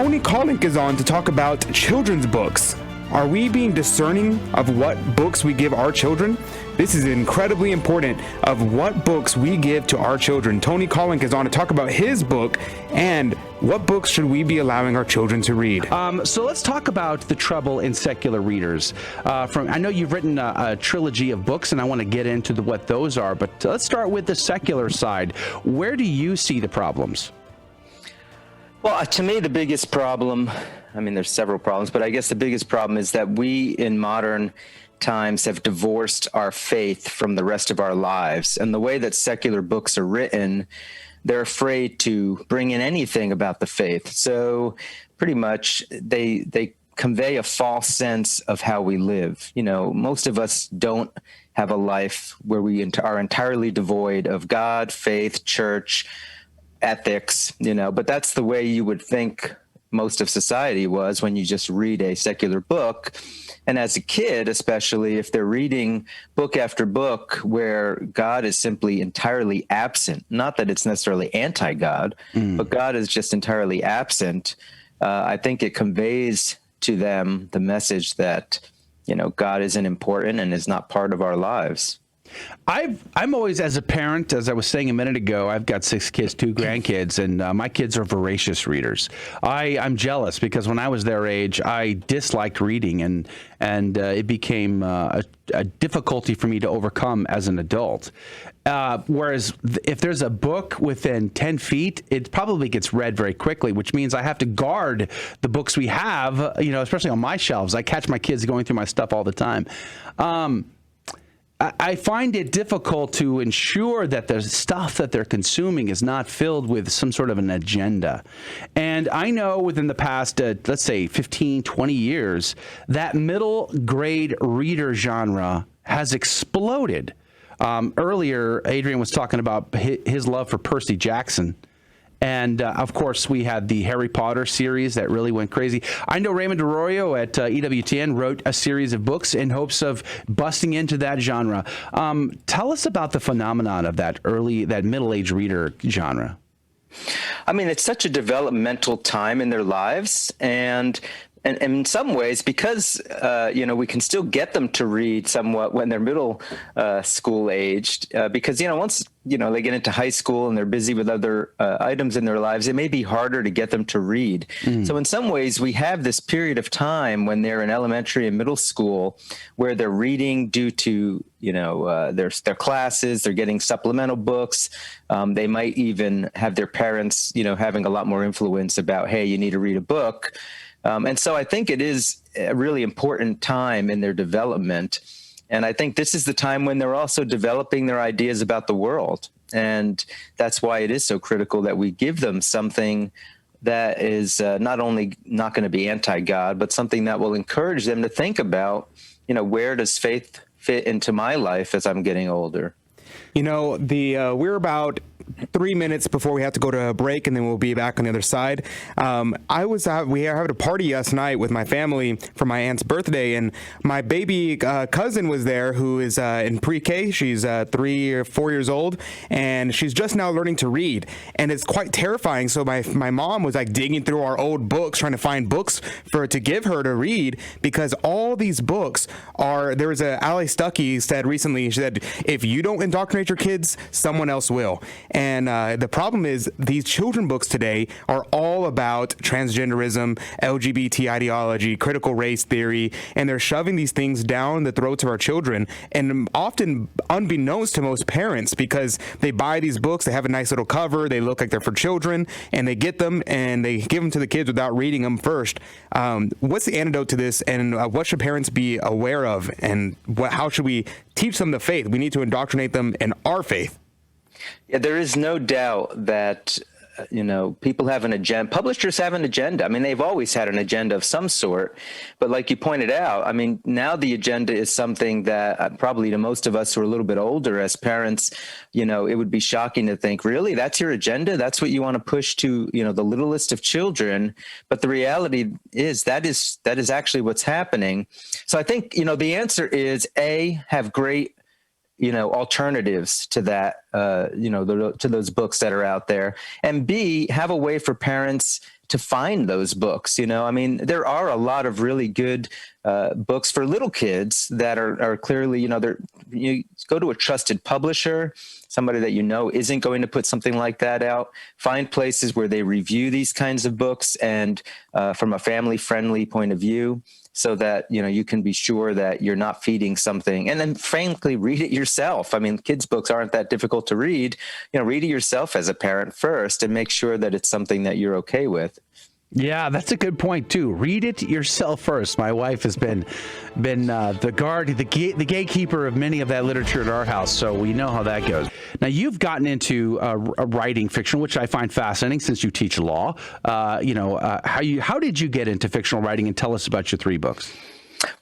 Tony Kolenc is on to talk about children's books. Are we being discerning of what books we give our children? This is incredibly important of what books we give to our children. Tony Kolenc is on to talk about his book and what books should we be allowing our children to read. So let's talk about the trouble in secular readers. I know you've written a trilogy of books, and I want to get into what those are, but let's start with the secular side. Where do you see the problems? Well, to me, the biggest problem, I mean, there's several problems, but I guess the biggest problem is that we in modern times have divorced our faith from the rest of our lives. And the way that secular books are written, they're afraid to bring in anything about the faith. So pretty much they convey a false sense of how we live. You know, most of us don't have a life where we are entirely devoid of God, faith, church, ethics, you know, but that's the way you would think most of society was when you just read a secular book. And as a kid, especially if they're reading book after book where God is simply entirely absent, not that it's necessarily anti-God, but God is just entirely absent, I think it conveys to them the message that, you know, God isn't important and is not part of our lives. I'm always, as a parent, as I was saying a minute ago, I've got 6 kids, 2 grandkids, and my kids are voracious readers. I'm jealous because when I was their age, I disliked reading, and it became a difficulty for me to overcome as an adult. Whereas if there's a book within 10 feet, it probably gets read very quickly, which means I have to guard the books we have, you know, especially on my shelves. I catch my kids going through my stuff all the time. I find it difficult to ensure that the stuff that they're consuming is not filled with some sort of an agenda. And I know within the past, let's say 15, 20 years, that middle grade reader genre has exploded. Earlier, Adrian was talking about his love for Percy Jackson. And, of course, we had the Harry Potter series that really went crazy. I know Raymond Arroyo at EWTN wrote a series of books in hopes of busting into that genre. Tell us about the phenomenon of that middle-aged reader genre. I mean, it's such a developmental time in their lives, and in some ways, because, you know, we can still get them to read somewhat when they're middle school aged, because, you know, once, you know, they get into high school and they're busy with other items in their lives, it may be harder to get them to read. So in some ways, we have this period of time when they're in elementary and middle school where they're reading due to, you know, their classes, they're getting supplemental books. They might even have their parents, you know, having a lot more influence about, hey, you need to read a book. And so I think it is a really important time in their development. And I think this is the time when they're also developing their ideas about the world. And that's why it is so critical that we give them something that is not only not going to be anti-God, but something that will encourage them to think about, you know, where does faith fit into my life as I'm getting older? You know, we're about 3 minutes before we have to go to a break, and then we'll be back on the other side. We are having a party last night with my family for my aunt's birthday, and my baby cousin was there who is in pre-K. She's 3 or 4 years old, and she's just now learning to read, and it's quite terrifying. So my mom was like digging through our old books, trying to find books to give her to read, because all these books are, there was Ali Stuckey said recently, she said, if you don't indoctrinate your kids, someone else will. And the problem is these children books today are all about transgenderism, LGBT ideology, critical race theory, and they're shoving these things down the throats of our children, and often unbeknownst to most parents, because they buy these books, they have a nice little cover, they look like they're for children, and they get them and they give them to the kids without reading them first. What's the antidote to this, and what should parents be aware of, and how should we teach them the faith? We need to indoctrinate them in our faith. Yeah, there is no doubt that, you know, people have an agenda. Publishers have an agenda. I mean, they've always had an agenda of some sort. But like you pointed out, I mean, now the agenda is something that probably to most of us who are a little bit older as parents, you know, it would be shocking to think, really, that's your agenda? That's what you want to push to, you know, the littlest of children. But the reality is that is actually what's happening. So I think, you know, the answer is A, have great, you know, alternatives to that, you know, to those books that are out there. And B, have a way for parents to find those books. I mean, there are a lot of really good books for little kids that are clearly, you go to a trusted publisher, somebody that isn't going to put something like that out. Find places where they review these kinds of books and from a family-friendly point of view, so that you can be sure that you're not feeding something. And then frankly, read it yourself. I mean, kids' books aren't that difficult to read. Read it yourself as a parent first and make sure that it's something that you're okay with. Yeah, that's a good point too. Read it yourself first. My wife has been the gatekeeper of many of that literature at our house, so we know how that goes. Now, you've gotten into writing fiction, which I find fascinating since you teach law. How did you get into fictional writing, and tell us about your 3 books?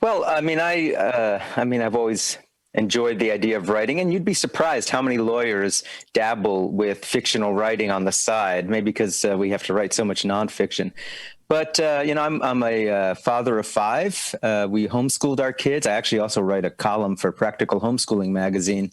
Well, I've always enjoyed the idea of writing, and you'd be surprised how many lawyers dabble with fictional writing on the side, maybe because we have to write so much nonfiction. But, I'm a father of 5. We homeschooled our kids. I actually also write a column for Practical Homeschooling magazine.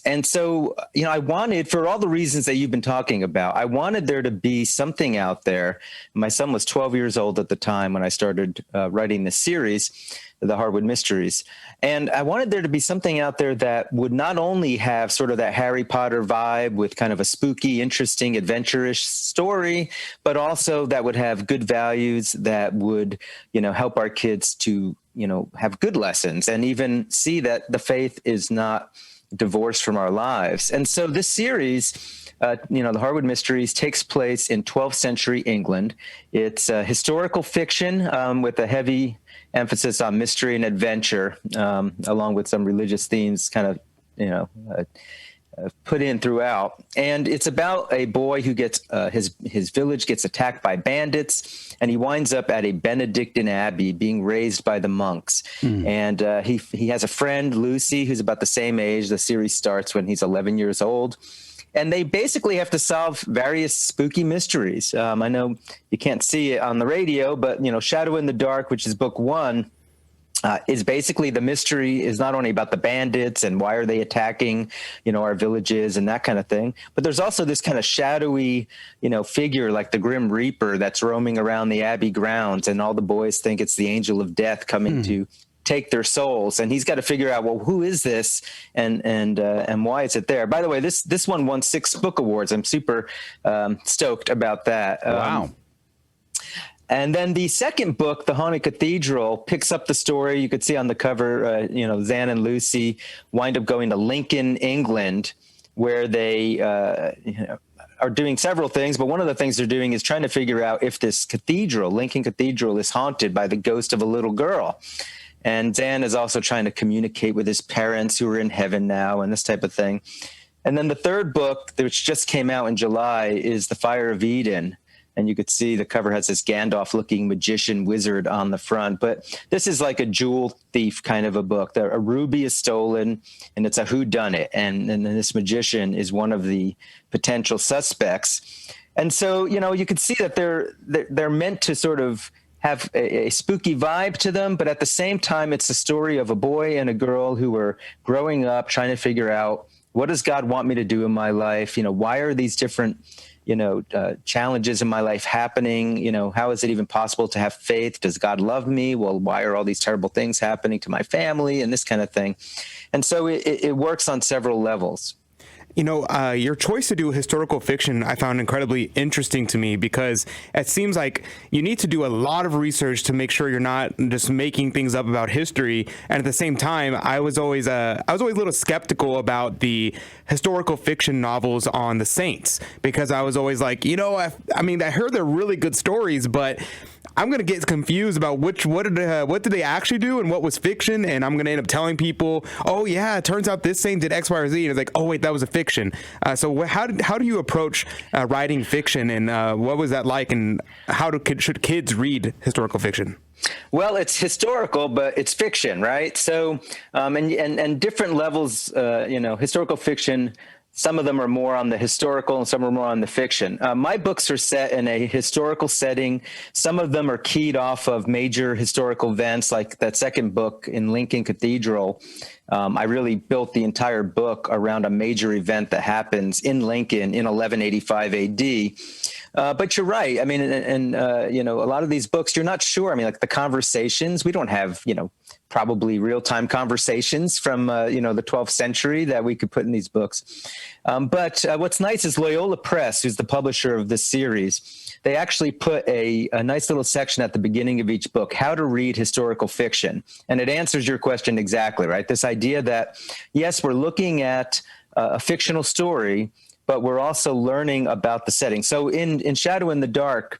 And so, I wanted, for all the reasons that you've been talking about, I wanted there to be something out there. My son was 12 years old at the time when I started writing this series, the Harwood Mysteries. And I wanted there to be something out there that would not only have sort of that Harry Potter vibe with kind of a spooky, interesting, adventurous story, but also that would have good values that would, help our kids to, have good lessons and even see that the faith is not divorced from our lives. And so this series, the Harwood Mysteries, takes place in 12th century England. It's historical fiction with a heavy emphasis on mystery and adventure, along with some religious themes kind of, put in throughout. And it's about a boy who gets, his village gets attacked by bandits, and he winds up at a Benedictine abbey being raised by the monks. And he has a friend, Lucy, who's about the same age. The series starts when he's 11 years old. And they basically have to solve various spooky mysteries. I know you can't see it on the radio, but, Shadow in the Dark, which is book 1, is basically the mystery is not only about the bandits and why are they attacking, our villages and that kind of thing, but there's also this kind of shadowy, figure like the Grim Reaper that's roaming around the abbey grounds, and all the boys think it's the angel of death coming to take their souls, and he's got to figure out, well, who is this and why is it there? By the way, this one won 6 book awards. I'm super stoked about that. Wow. And then the second book, The Haunted Cathedral, picks up the story. You could see on the cover, Zan and Lucy wind up going to Lincoln, England, where they are doing several things. But one of the things they're doing is trying to figure out if this cathedral, Lincoln Cathedral, is haunted by the ghost of a little girl. And Dan is also trying to communicate with his parents who are in heaven now and this type of thing. And then the third book, which just came out in July, is The Fire of Eden. And you could see the cover has this Gandalf-looking magician wizard on the front. But this is like a jewel thief kind of a book. A ruby is stolen, and it's a whodunit. And this magician is one of the potential suspects. And so, you could see that they're meant to sort of have a spooky vibe to them, but at the same time, it's the story of a boy and a girl who are growing up, trying to figure out, what does God want me to do in my life? Why are these different, challenges in my life happening? How is it even possible to have faith? Does God love me? Well, why are all these terrible things happening to my family and this kind of thing? And so it works on several levels. Your choice to do historical fiction I found incredibly interesting to me, because it seems like you need to do a lot of research to make sure you're not just making things up about history. And at the same time, I was always a little skeptical about the historical fiction novels on the saints, because I was always like, I heard they're really good stories, but I'm going to get confused about what did they actually do and what was fiction, and I'm going to end up telling people, oh yeah, it turns out this saint did X, Y, or Z, and it's like, oh wait, that was a fiction. So how do you approach writing fiction, and what was that like, and should kids read historical fiction? Well, it's historical, but it's fiction, right? So, and different levels, historical fiction. Some of them are more on the historical and some are more on the fiction. My books are set in a historical setting. Some of them are keyed off of major historical events, like that second book in Lincoln Cathedral. I really built the entire book around a major event that happens in Lincoln in 1185 AD. But you're right. I mean, and a lot of these books, you're not sure. I mean, like the conversations, we don't have, probably real-time conversations from, the 12th century that we could put in these books. But what's nice is Loyola Press, who's the publisher of this series, they actually put a nice little section at the beginning of each book, how to read historical fiction. And it answers your question exactly, right? This idea that, yes, we're looking at a fictional story, but we're also learning about the setting. So in Shadow in the Dark,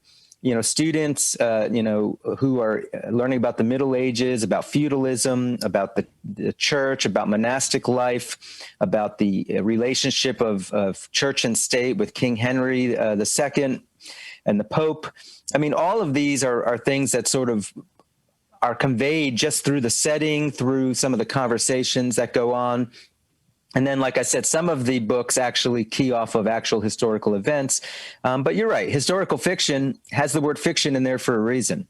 students, who are learning about the Middle Ages, about feudalism, about the church, about monastic life, about the relationship of church and state with King Henry II and the Pope. I mean, all of these are things that sort of are conveyed just through the setting, through some of the conversations that go on. And then, like I said, some of the books actually key off of actual historical events. But you're right. Historical fiction has the word fiction in there for a reason.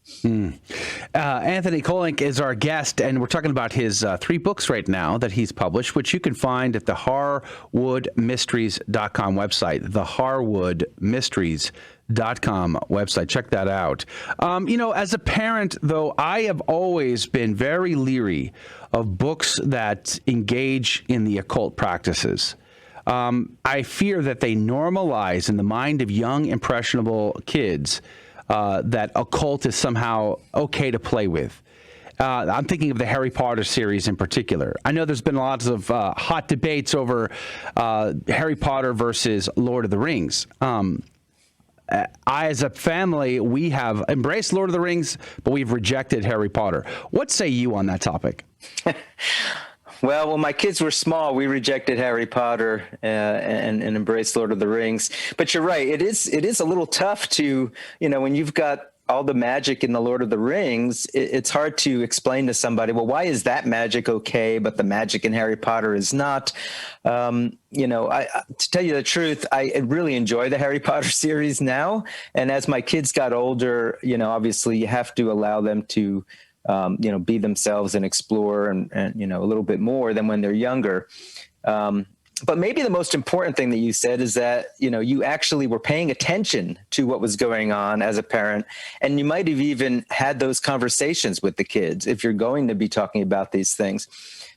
Anthony Kolenc is our guest, and we're talking about his 3 books right now that he's published, which you can find at the harwoodmysteries.com website, the harwoodmysteries.com website. Check that out. As a parent, though, I have always been very leery of books that engage in the occult practices. I fear that they normalize in the mind of young, impressionable kids that occult is somehow okay to play with. I'm thinking of the Harry Potter series in particular. I know there's been lots of hot debates over Harry Potter versus Lord of the Rings. As a family, we have embraced Lord of the Rings, but we've rejected Harry Potter. What say you on that topic? Well, when my kids were small, we rejected Harry Potter and embraced Lord of the Rings. But you're right; it is a little tough to, when you've got all the magic in the Lord of the Rings, it's hard to explain to somebody, well, why is that magic okay, but the magic in Harry Potter is not? To tell you the truth, I really enjoy the Harry Potter series now. And as my kids got older, obviously you have to allow them to, be themselves and explore and a little bit more than when they're younger. But maybe the most important thing that you said is that, you actually were paying attention to what was going on as a parent, and you might have even had those conversations with the kids if you're going to be talking about these things.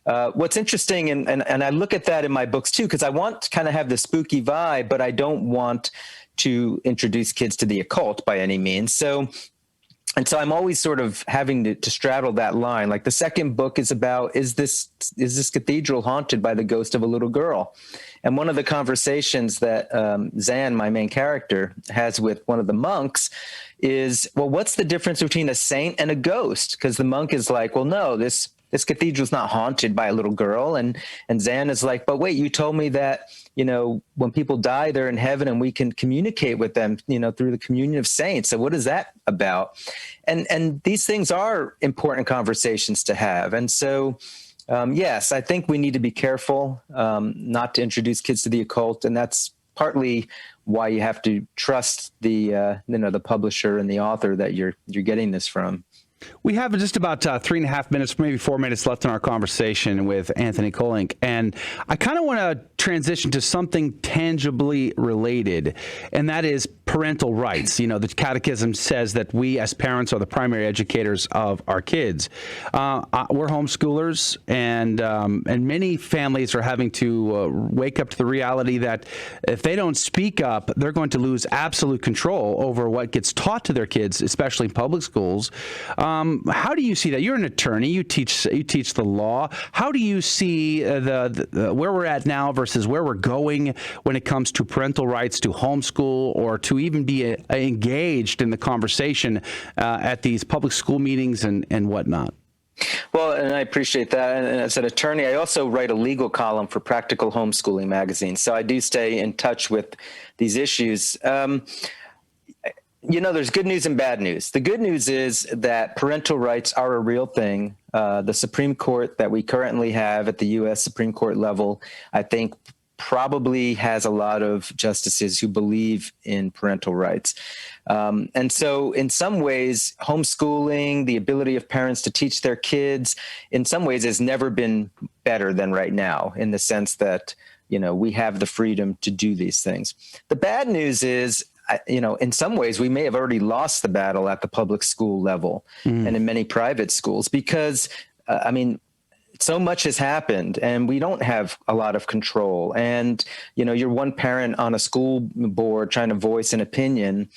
What's interesting, and I look at that in my books too, because I want to kind of have the spooky vibe, but I don't want to introduce kids to the occult by any means. So I'm always sort of having to straddle that line. Like the second book is about, is this cathedral haunted by the ghost of a little girl? And one of the conversations that Zan, my main character, has with one of the monks is, well, what's the difference between a saint and a ghost? Because the monk is like, well, no, this cathedral's not haunted by a little girl. And Zan is like, but wait, you told me that, when people die, they're in heaven and we can communicate with them, through the communion of saints. So what is that about? And these things are important conversations to have. And so, yes, I think we need to be careful not to introduce kids to the occult. And that's partly why you have to trust the publisher and the author that you're getting this from. We have just about 3.5 minutes, maybe 4 minutes left in our conversation with Anthony Kolenc, and I kind of want to transition to something tangibly related, and that is parental rights. The Catechism says that we as parents are the primary educators of our kids. We're homeschoolers, and many families are having to wake up to the reality that if they don't speak up, they're going to lose absolute control over what gets taught to their kids, especially in public schools. How do you see that? You're an attorney. You teach the law. How do you see the where we're at now versus where we're going when it comes to parental rights to homeschool or to even be engaged in the conversation at these public school meetings and whatnot? Well, and I appreciate that. And as an attorney, I also write a legal column for Practical Homeschooling magazine. So I do stay in touch with these issues. There's good news and bad news. The good news is that parental rights are a real thing. The Supreme Court that we currently have at the U.S. Supreme Court level, I think, probably has a lot of justices who believe in parental rights. And so in some ways, homeschooling, the ability of parents to teach their kids, in some ways has never been better than right now, in the sense that, we have the freedom to do these things. The bad news is, in some ways, we may have already lost the battle at the public school level and in many private schools because, so much has happened and we don't have a lot of control. And, you're one parent on a school board trying to voice an opinion.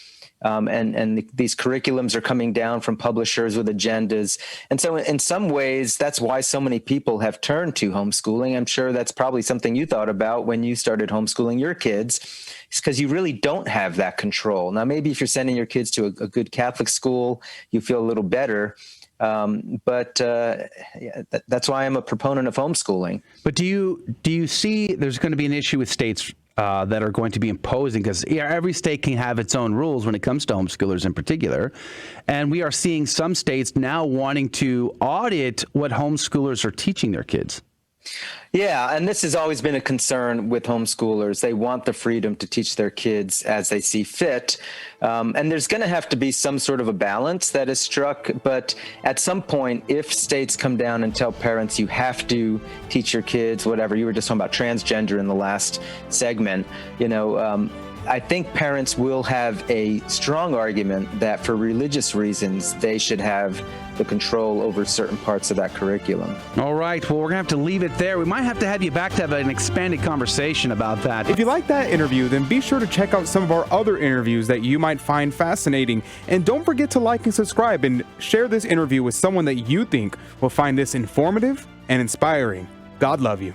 And these curriculums are coming down from publishers with agendas. And so in some ways, that's why so many people have turned to homeschooling. I'm sure that's probably something you thought about when you started homeschooling your kids. It's because you really don't have that control. Now, maybe if you're sending your kids to a good Catholic school, you feel a little better. That's why I'm a proponent of homeschooling. But do you see there's going to be an issue with states that are going to be imposing, because every state can have its own rules when it comes to homeschoolers in particular, and we are seeing some states now wanting to audit what homeschoolers are teaching their kids? Yeah, and this has always been a concern with homeschoolers. They want the freedom to teach their kids as they see fit. And there's going to have to be some sort of a balance that is struck. But at some point, if states come down and tell parents you have to teach your kids, whatever, you were just talking about transgender in the last segment, I think parents will have a strong argument that for religious reasons, they should have the control over certain parts of that curriculum. All right. Well, we're going to have to leave it there. We might have to have you back to have an expanded conversation about that. If you like that interview, then be sure to check out some of our other interviews that you might find fascinating. And don't forget to like and subscribe and share this interview with someone that you think will find this informative and inspiring. God love you.